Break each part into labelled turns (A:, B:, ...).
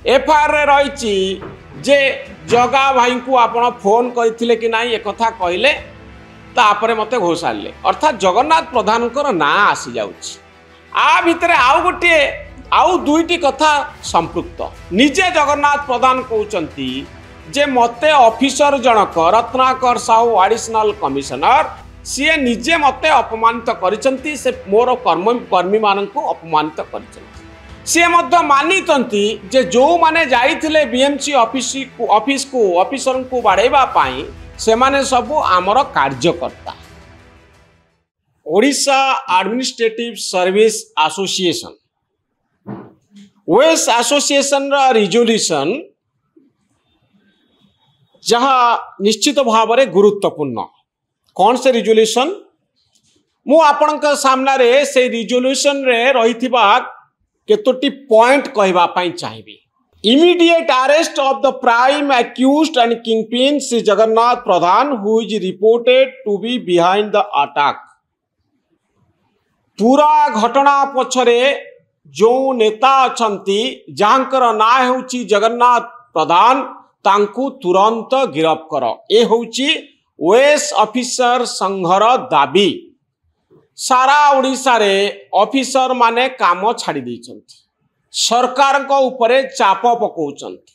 A: FIR रही जे जगा भाई को आपण फोन करथिले कि नाही एक कथा कहले तापर मते घोषाले अर्थात जगन्नाथ प्रधान ना आसी जाउछि। आ भितरे आउ गोटे आउ दुईटी कथा संपृक्त निजे जगन्नाथ प्रधान कहउचंती जे मते ऑफिसर जनक रत्नाकर साहू एडिशनल कमिशनर सी निजे मते अपमानित करिसंती से मोर कर्मी मानक अपमानित करिसंती। सी मध्य मानितंती जे जो माने जाइथिले बीएमसी ऑफिस को ऑफिसर को बाड़ेबा पाई से माने सबु आमर कार्यकर्ता। Odisha administrative service association OS association रा रिजोल्यूशन जहाँ निश्चित भाव में गुरुत्वपूर्ण कौन से रिजोल्यूशन मु आपणक सामने से रिजोल्यूशन रे रहिथिबा केतोटी पॉइंट कहबा पई चाहिबी। Immediate arrest of the prime accused and kingpin Shri Jagannath Pradhan who is reported to be behind the attack. पूरा घटना पछरे जो नेता अछंती जहाँकर ना होउची जगन्नाथ प्रधान तांकु तुरंत गिरफ कर ए होउची ओएस ऑफिसर संघर दाबी। सारा ओडिशा रे ऑफिसर माने काम छाड़ी दैछंती सरकार को ऊपरे चाप पकाउछंती।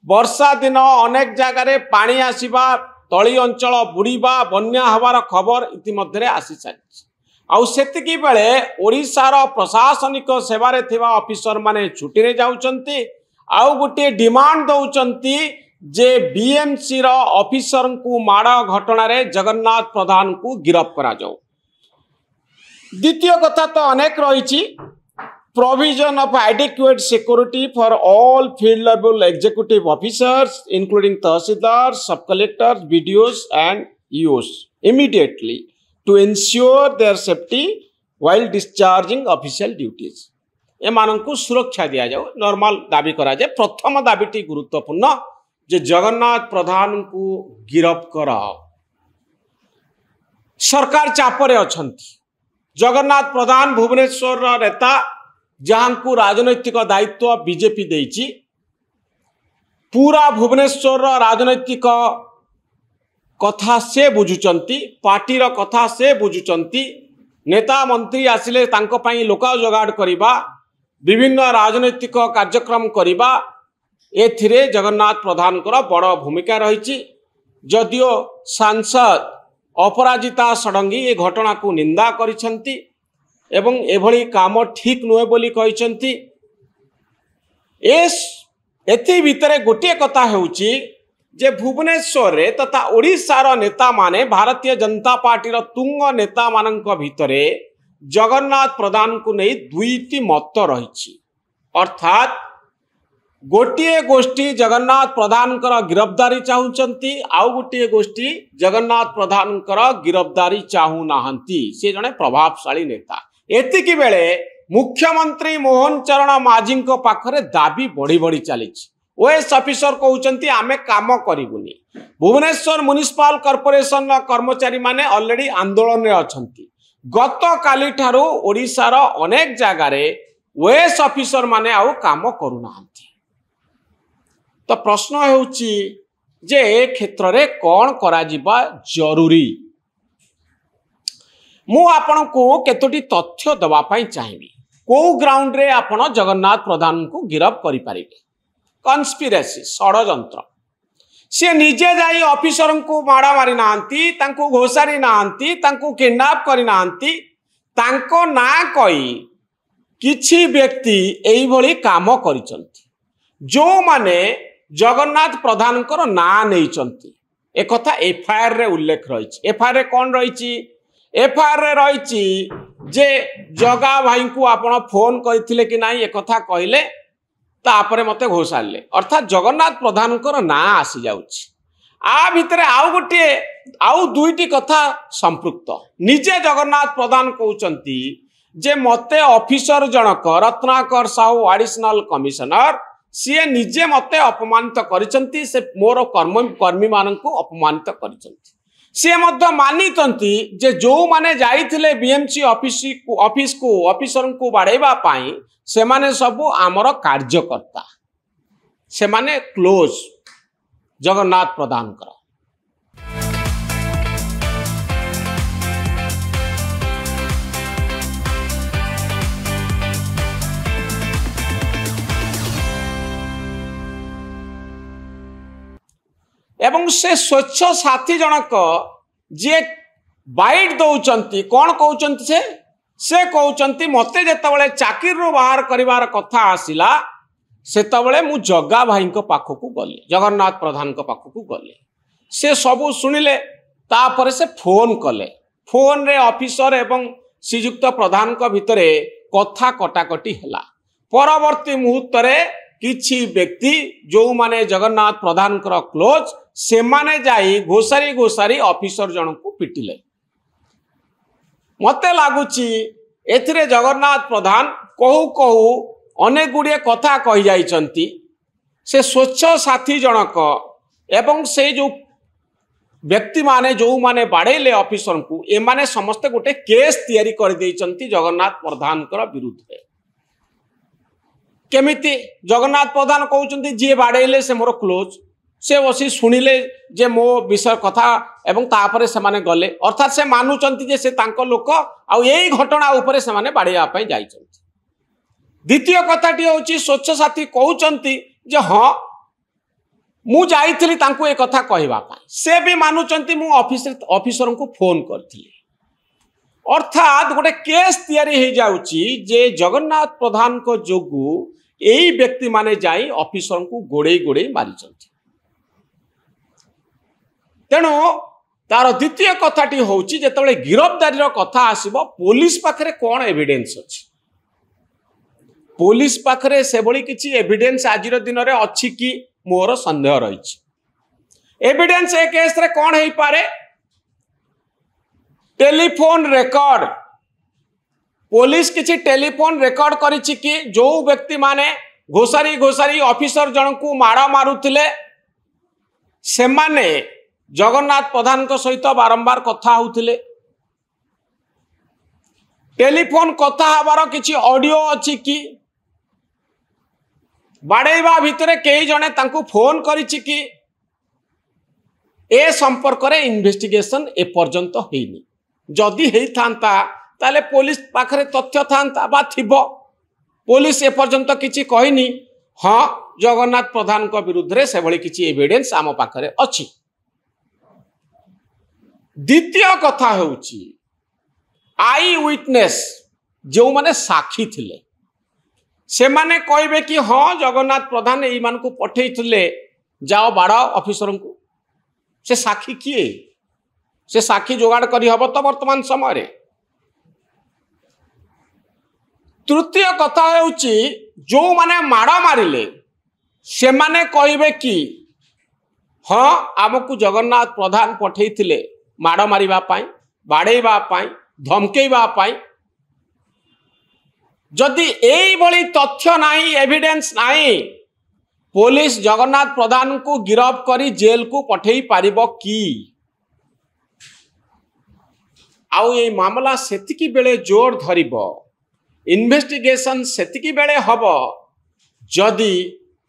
A: वर्षा दिन अनेक जगह रे पानी आसीबा तली अंचल बुड़ीबा बन्या हवार खबर इतिमध्ये आसी सारी आउ सेतिकी बेले ओडिशार प्रशासनिक सेवारे थिबा ऑफिसर माने छुट्टी रे जाउछंती आउ गोटे डिमांड दउछंती जे बीएमसी रो ऑफिसर को माड़ घटना रे जगन्नाथ प्रधान को गिरफ करा जाऊ। द्वितीय कथा तो अनेक रही provision of adequate security for all field level executive officers including tahsildar sub collectors BDOs and EOs immediately to ensure their safety while discharging official duties. एमानंकु सुरक्षा दिया जाओ नॉर्मल दाबी करा जाए। प्रथम दाबीटी गुरुत्वपूर्ण जे जगन्नाथ प्रधान को गिरफ करा सरकार चापरे अछंती। जगन्नाथ प्रधान भुवनेश्वर नेता जहां को राजनैतिक दायित्व बीजेपी देइची पूरा भुवनेश्वर राजनैतिक कथा से बुझुचंती पार्टी रो कथा से बुझुचंती। नेता मंत्री आसिले तांको पई लोका जोगाड़ करिबा विभिन्न राजनैतिक कार्यक्रम करिबा एथिरे जगन्नाथ प्रधान को बड़ भूमिका रही। जदियो सांसद अपराजिता षडंगी ये घटना को निंदा करिसंती एवं एभली काम ठीक नुहे बोली कहिसंती। एथि भितरे गोटे कथा हेउची जे भुवनेश्वर रे तथा ओडिशार नेता माने भारतीय जनता पार्टी रो तुंग नेता मानक भितरे जगन्नाथ प्रधान को नहीं दुईटी मत रही। अर्थात गोटे गोष्ठी जगन्नाथ प्रधान गिरफ्तारी चाहूंती आउ गोटे गोष्ठी जगन्नाथ प्रधान गिरफ्तारी चाहू नाहंती। से जने प्रभावशाली नेता। एतिकी बेले मुख्यमंत्री मोहन चरण माझी पाखरे दाबी बढ़ी बढ़ी चली। ओएस ऑफिसर कहउचंती आमे काम करिबुनी। भुवनेश्वर म्युनिसिपल कॉर्पोरेशन कर्मचारी माने ऑलरेडी आंदोलन रे अछंती। गत काली ठारू ओडिशार अनेक जगह रे ओएस ऑफिसर माने आउ काम करू नाहंती। तो प्रश्न हेउची जे ए क्षेत्र रे कौन करा जिबा जरूरी। मु आपण को केतोटी तथ्य दबा पाई चाहिबी। को ग्राउंड रे आपण जगन्नाथ प्रधान को गिरफ करि पारिबे। कन्स्पिरेसी षडयंत्र से निजे जाई ऑफिसर को माड़ा मारी नांती तांको घोषारी नांती तांको किडनैप करि नांती तांको ना कई किछि व्यक्ति एई भली काम करिसंती जो माने जगन्नाथ प्रधान ना नहीं एक कथा एफआईआर रे उल्लेख रही। एफआईआर रे कौन रही एफआईआर रे रही जे जगा भाई को आपण फोन करथिले कि नाही एक कथा कहले तापर मते घोषाले अर्थात जगन्नाथ प्रधान ना आसी जाउछि। आ भितरे आउ गोटे आउ दुईटी कथा संपृक्त निजे जगन्नाथ प्रधान कहउचंती जे मते ऑफिसर जनक रत्नाकर साहू एडिशनल कमिशनर सी निजे मते अपमानित करिसंती से मोर कर्मी मानक अपमानित करिसंती। सी मध्य मानितंती जे जो माने जाइथिले बीएमसी ऑफिस को ऑफिसर को बाड़ेबा पाई से माने सबु आमर कार्यकर्ता। से माने क्लोज जगन्नाथ प्रधान कर। एवं से स्वच्छ साथी जनक जे बाइट दौरान कौन कहते से कहते मते जिते चाकरी बाहर कर कथा आसला सेतबले मु जग्गा भाई पाखक गली जगन्नाथ प्रधान पाखक गली से सबू शुणिले तापर से फोन कले फोन रे ऑफिसर एवं श्रीजुक्त प्रधान भितर कथा कटाकटी है परवर्ती मुहूर्त किछि व्यक्ति जो माने जगन्नाथ प्रधान क्लोज से माने जाई घोषारी घोषारी ऑफिसर जन को पिटिले। मते लागुची एथिरे जगन्नाथ प्रधान कहू कहू अनेक गुड़िए कथा कही जाइछंती से स्वच्छ साथी जनक एवं से जो व्यक्ति माने जो माने बाड़ेले ऑफिसर को ए माने समस्त गोटे केस तैयारी कर देइछंती जगन्नाथ प्रधान विरुद्ध में। केमिति जगन्नाथ प्रधान कहउछंती जे बाड़ेले से मोर क्लोज से बसी शुणिले जे मो विषय कथा एवं तापरे से माने गले अर्थात से मानुचंती जे से तांको लोक आ एई घटना उपरे से माने बाड़िया पई जाइछंती। द्वितीय कथाटी होची स्वच्छ साथी कहउचंती जे हां मु जाइथिली तांको ए कथा कहबा पई से भी मानुचंती मु ऑफिसर को फोन करथिली अर्थात गोटे केस तैयारी हो जाउची जे जगन्नाथ प्रधान को जोगु एई व्यक्ति माने जाई ऑफिसर को गोड़े गोड़े मारिचंती। तेणु तार द्वितीय कथाटी होची जेतबेले गिरफ्तारी कथा आसीबो पुलिस पाखरे कोन एविडेंस अछि पुलिस पाखरे से बड़ी किछि एविडेंस आजिर दिन रे अछि कि मोर संदेह रहिछि। एविडेंस ए केस रे कोन हेई पारे टेलीफोन रेकॉर्ड पुलिस किछि टेलीफोन रेकॉर्ड करिछि कि जो व्यक्ति माने घोषारी घोषारी ऑफिसर जन को माड़ मारुथिले से माने जगन्नाथ प्रधान को सहित बारंबार कथा होउथिले टेलीफोन कथा हबार किछि ऑडियो अछि कि बाड़ेबा भितरे कई जने तांको फोन करिछि कि ए संपर्क रे इन्वेस्टिगेशन ए पर्यंत हेइनी जदि हेई थांता ताले पुलिस पाखरे तथ्य थांता बा थिबो पुलिस ए पर्यंत किछि कहिनी हां जगन्नाथ प्रधान को विरुद्ध रे से भली किछि एविडेंस आम पाखरे अछि। द्वितीय कथा होउची आई विटनेस जो माने साक्षी थिले से माने कहबे कि हां जगन्नाथ प्रधान एई मान को पठेइथिले जाओ बाड़ा ऑफिसर को से साक्षी किए से साक्षी जोगाड़ करी हबो तो वर्तमान समय रे। तृतीय कथा होउची जो माने माड़ मारिले से माने कहबे कि हां आमको जगन्नाथ प्रधान पठेइथिले माड़ मारिबा पाई बाड़ेबा पाई धमकेबा पाई जदि एई भली तथ्य नाही एविडेंस नाही पुलिस जगन्नाथ प्रधान को गिरफ्त करी जेल को पठेई पारिबो कि आउ ए मामला सेतिकी बेले जोर धरिबो इन्वेस्टिगेशन सेतिकी बेले हबो जदि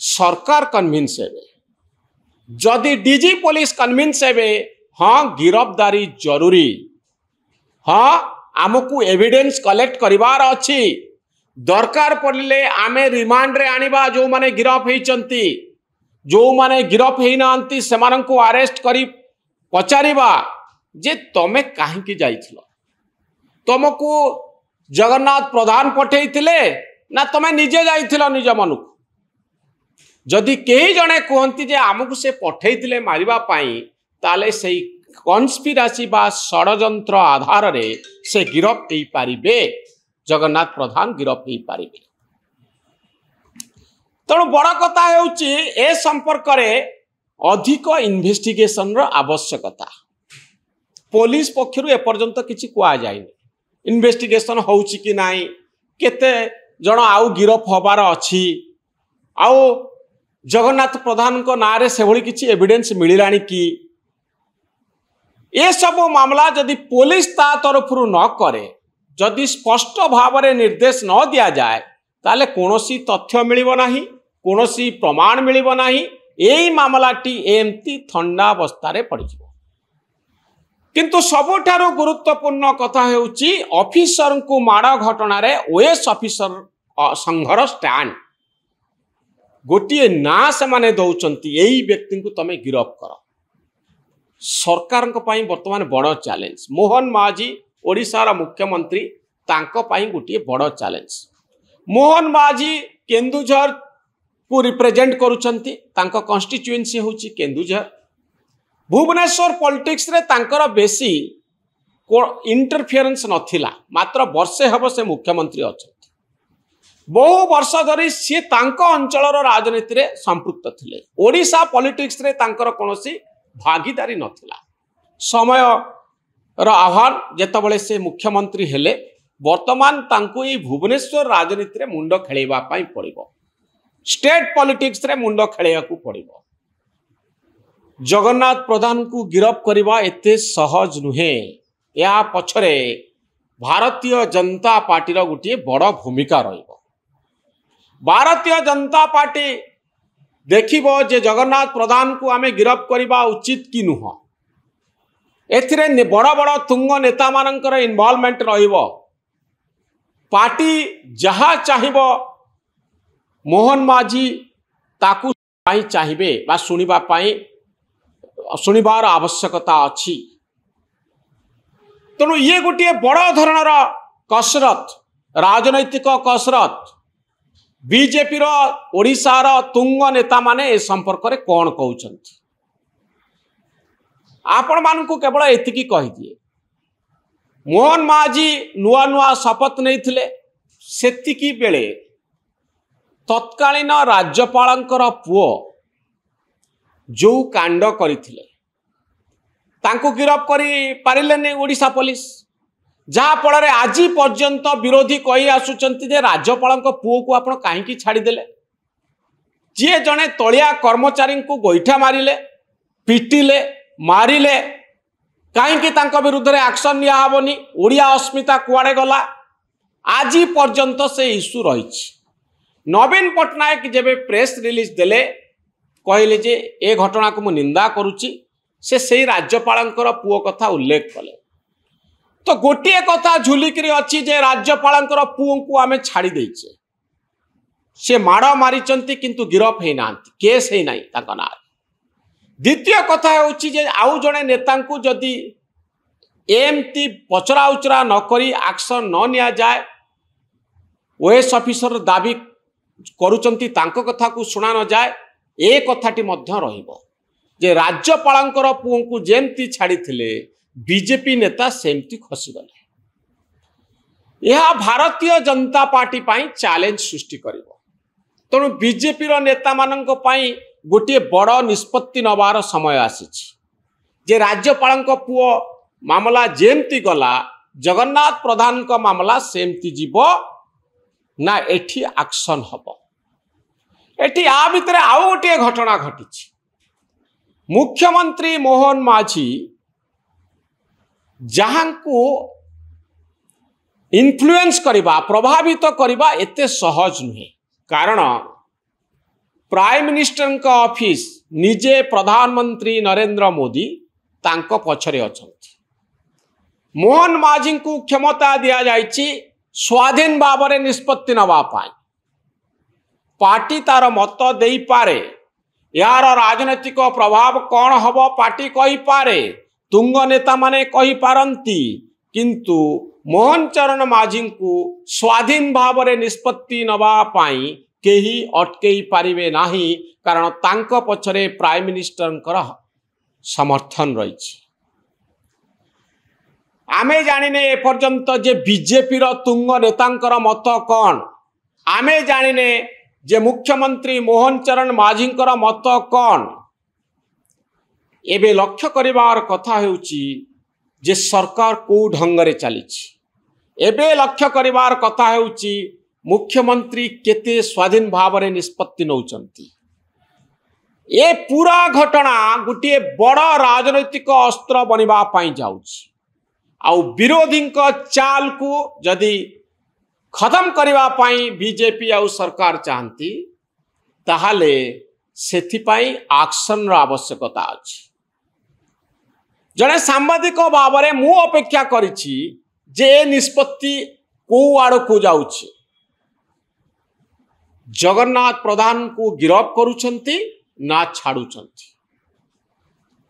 A: सरकार कन्विंस हेबे जदि डीजी पुलिस कन्विंस हेबे हाँ गिरफ्तारी जरूरी हाँ आमको एविडेंस कलेक्ट करिवार अछि दरकार पड़िले आमे रिमांड रे आनिबा जो माने गिरफ हेइचंती जो माने गिरफ हेइ नांती सेमान को अरेस्ट करी पचारिबा जे तमे काहे की जाइथिलो तुमको जगन्नाथ प्रधान पठेइथिले ना तमे निजे जाइथिलो निज मनुक जदि केही जने कहंती जे आमको से पठेइथिले मारिबा पाई ताले से कन्स्पिरासी बा षडयंत्र आधार रे से गिरफ्त हेई पारिबे जगन्नाथ प्रधान गिरफ्त हेई पारिबे। तेणु बड़ कथा हेउची ए संपर्क रे अधिक इन्वेस्टिगेशन रो आवश्यकता पुलिस पक्षरु ए पर्यंत किछि कुआ जायनि इन्वेस्टिगेशन होउची कि नाही केते जण आउ गिरफ्त होबार अछि आउ जगन्नाथ प्रधान को नारे से भली किछि एविडेंस मिलिलानी कि ये सब मामला जदि पुलिस ता तरफ न करे जदि स्पष्ट भाव में निर्देश न दि जाए ताले कोनोसी तथ्य मिलिबो नाही कौनसी प्रमाण मिलिबो नाही। एई मामलाटी एमती थंडावस्था पड़ किंतु सबुठारु गुरुत्वपूर्ण कथा हेउची ऑफिसर को माड़ घटना रे ओएस ऑफिसर संघर स्टैंड गोटे ना से माने दौचंती एई व्यक्ति को तमे गिरफ कर सरकार वर्तमान बड़ चैलेंज मोहन माझी ओडिशार मुख्यमंत्री तांको पाई गोटे बड़ चैलेंज मोहन माझी केन्दुझर को रिप्रेजेंट करुचंती तांको कॉन्स्टिट्यूएंसी होची केन्दुझर भुवनेश्वर पॉलिटिक्स रे तांकर बेसी इंटरफियरेंस नथिला मात्र वर्षे हब से मुख्यमंत्री अच्छा बहु वर्ष धरी सी तांको अंचलर राजनीति रे संपृक्त थिले ओडिशा पॉलिटिक्स रे तांकर कोनोसी भागीदारी नथिला समय रो आह्वान जेतबेले से मुख्यमंत्री हेले वर्तमान तांको ई भुवनेश्वर राजनीति रे मुंड खेलेबा पई पड़िबो स्टेट पॉलिटिक्स रे मुंड खेलेया को पड़िबो जगन्नाथ प्रधान को गिरफ करवा एते सहज नुहे या पछरे भारतीय जनता पार्टी गोटे बड़ भूमिका रहिबो भारतीय जनता पार्टी देखिबो जे जगन्नाथ प्रधान को आमे गिरफ करवा उचित कि नुह एथिरे बड़ बड़ तुंग नेता मानकर इन्वॉल्वमेंट रहिबो पार्टी जहा चाहिबो मोहन माझी ताकू चाहिए बा सुनिबा पाई शुणिबार आवश्यकता अच्छी तेणु ये गोटे बड़ धरणर कसरत राजनैतिक कसरत बीजेपी ओडिशार तुंग नेता माने ए संपर्क में कौन कहते आपण मानू केवल एतिकी कहीदिए मोहन माझी नुआ नुआ शपथ नहीं सेतिकी बेले तत्कालीन राज्यपालंकर पुओ जो कांड करथिले तांको गिरफ करी पारिलेनी ओडिशा पुलिस जहा फल आज पर्यंत विरोधी कही आसुचंती जे राज्यपाल पुओ को आपण कहीं छाड़देले जी जड़े तलिया कर्मचारी को गोईठा मारिले पिटिले मारिले कहीं विरुद्ध में एक्शन नियाबनी ओडिया अस्मिता कुआड़े गला आज पर्यंत से इश्यू रही नवीन पट्टनायक जेबे प्रेस रिलीज देले कहले जे ए घटना को मु निंदा करुच्ची से राज्यपालंकर पुओ कथा उल्लेख कले तो गोटे कथा झुलिकी अच्छी जे राज्यपालंकर पुओ को आमे छाड़ी देचे से माड़ मारिचंती किंतु गिरफ है ना केस है ना ताका ना द्वितीय कथा होची जे आउ जड़े नेता को जदि एमती पचरा उचरा न करी एक्शन न निया जाए ओएस ऑफिसर दाबी करुचंती तांको कथा को सुना न जाए ए कथाटी मध्य रहिबो जे राज्यपालंकर पुओ को जेमती छाड़ी थिले बीजेपी नेता सेमती खसीगले यह भारतीय जनता पार्टी पाई चैलेंज सृष्टि करिवो तेणु बीजेपी नेता मानक पाई गोटे बड़ निष्पत्ति नबार समय आसीछि जे राज्यपालंक पुओ मामला जेमती गला जगन्नाथ प्रधान का मामला सेमती जीवो ना एठी एक्शन हबो एटी आ भितर आउ गोटे घटना घटी मुख्यमंत्री मोहन माझी जहां को इन्फ्लुएंस करवा प्रभावित करवा एते सहज नुहे कारण प्राइम मिनिस्टर का ऑफिस निजे प्रधानमंत्री नरेंद्र मोदी तांको पछरे अछंती मोहन माझी को क्षमता दिया जायछि स्वाधीन भाव में निष्पत्ति नवा पाई पार्टी तार मत दे पारे यार राजनैतिक प्रभाव कौन हम पार्टी कही पारे तुंग नेता माने कही पारंती किंतु मोहन चरण माझी को स्वाधीन भाव में निष्पत्ति नवा पाई केही अटकई पारिबे नाही कारण तांको पछरे प्राइम मिनिस्टर समर्थन रही आमे जानिने एपर्यंत जे बीजेपी तुंग नेतांकर मत कौन आमे जानिने जे मुख्यमंत्री मोहन चरण माझी मत कौन एबे लक्ष्य करिवार कथा हेउची जे सरकार को ढंगरे चली एबे लक्ष्य करिवार कथा हेउची मुख्यमंत्री केते स्वाधीन भाव में निष्पत्ति नौचंती ए पूरा घटना गोटे बड़ राजनैतिक अस्त्र बनवा पाई जाउची आउ विरोधी चाल को जदि खत्म करने बीजेपी आउ सरकार चाहती ताहाले सेथिपाई एक्शन रो आवश्यकता अछि। जड़े सांबादिक भाव में मु अपेक्षा करिछि जे निष्पत्ति को आड़ को जाउछि। जगन्नाथ प्रधान को गिरफ करुछंती ना छाड़ुछंती।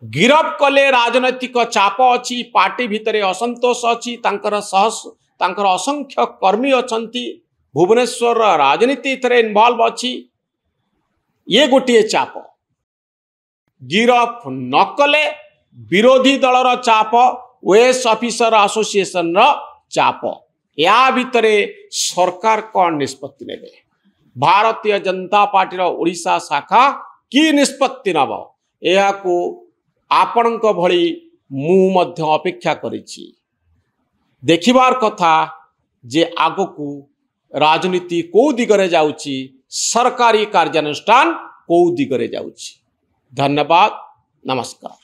A: गिरफ कले राजनैतिक चाप अच्छी, पार्टी भितर असंतोष अच्छी, तांकर असंख्य कर्मी अछंती, भुवनेश्वर राजनीति थरे इन्वॉल्व अच्छी, ये गोटे चाप। गिरफ न कले विरोधी दलर चाप, ओएस ऑफिसर एसोसिएशन र चाप, या भितरे सरकार कौन निष्पत्ति नेबे, भारतीय जनता पार्टी रो ओडिशा शाखा की निष्पत्ति नब, या को आपणक भली मु मध्य अपेक्षा करिछि। देखिबार कथा जे आगकू राजनीति को दिगरे जाउछि, सरकारी कार्यानुष्ठान को दिगरे जाउछि। धन्यवाद, नमस्कार।